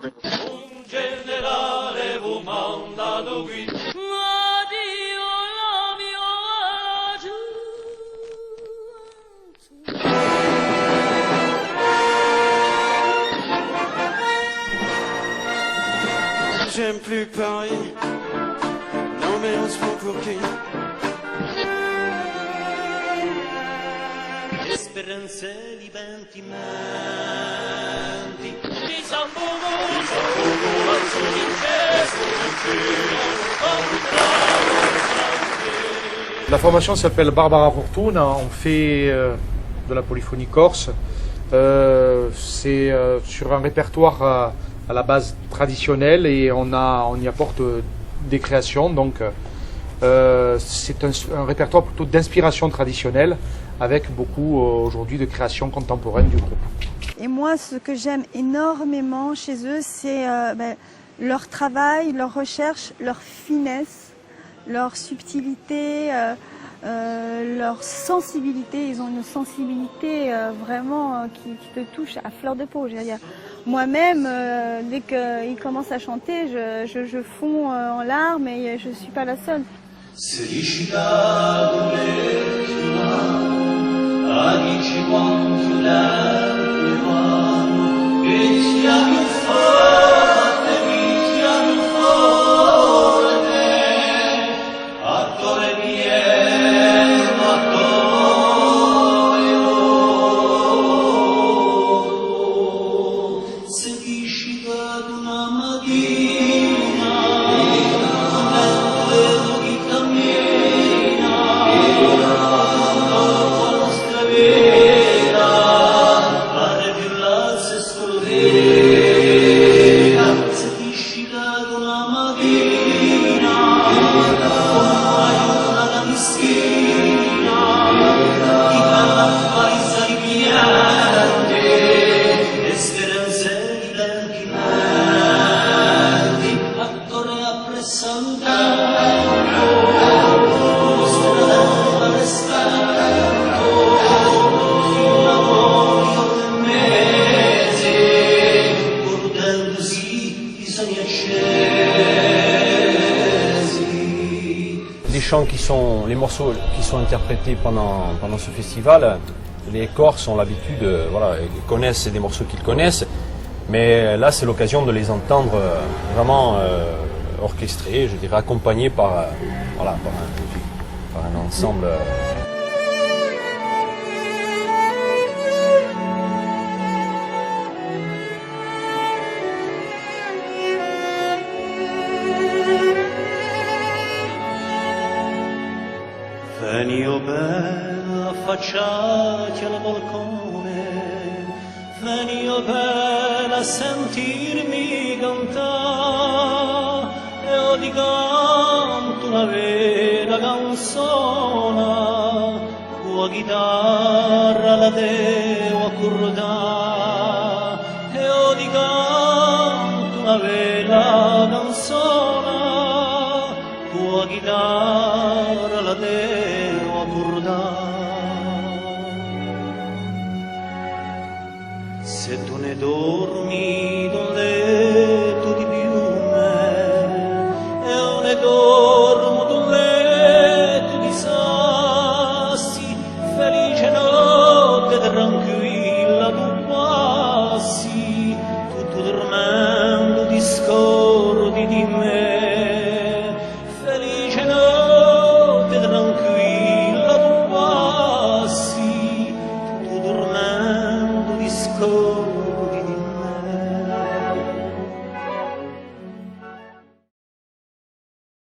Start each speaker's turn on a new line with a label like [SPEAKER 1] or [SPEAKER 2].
[SPEAKER 1] Un generale fu mandato qui. Addio la mia giunta.
[SPEAKER 2] J'aime plus Paris. Non mais on se prend pour qui?
[SPEAKER 1] Speranze di pentimenti di San Bugo
[SPEAKER 3] La formation s'appelle Barbara Fortuna, on fait de la polyphonie corse. C'est sur un répertoire à la base traditionnelle et on y apporte des créations. Donc c'est un répertoire plutôt d'inspiration traditionnelle avec beaucoup aujourd'hui de créations contemporaines du groupe.
[SPEAKER 4] Et moi, ce que j'aime énormément chez eux, c'est leur travail, leur recherche, leur finesse, leur subtilité, leur sensibilité. Ils ont une sensibilité vraiment qui te touche à fleur de peau. Moi-même, dès qu'ils commencent à chanter, je fonds en larmes et je ne suis pas la seule.
[SPEAKER 5] Les chants les morceaux qui sont interprétés pendant ce festival, les Corses ont l'habitude, ils connaissent des morceaux qu'ils connaissent, mais là c'est l'occasion de les entendre vraiment orchestrés, je dirais accompagnés par un ensemble.
[SPEAKER 1] Venio bene affacciati al balcone, venio bene a sentirmi cantare, e ho di canto una vera canzone, con la chitarra la devo accordare, e ho di canto una vera canzone, con la chitarra la devo accordare. Se tu ne dormi d'un letto di piume, io ne dormo d'un letto di sassi, felice notte tranquilla tu passi, tutto dormendo discordi di me, felice notte tranquilla tu passi, tutto dormendo discordi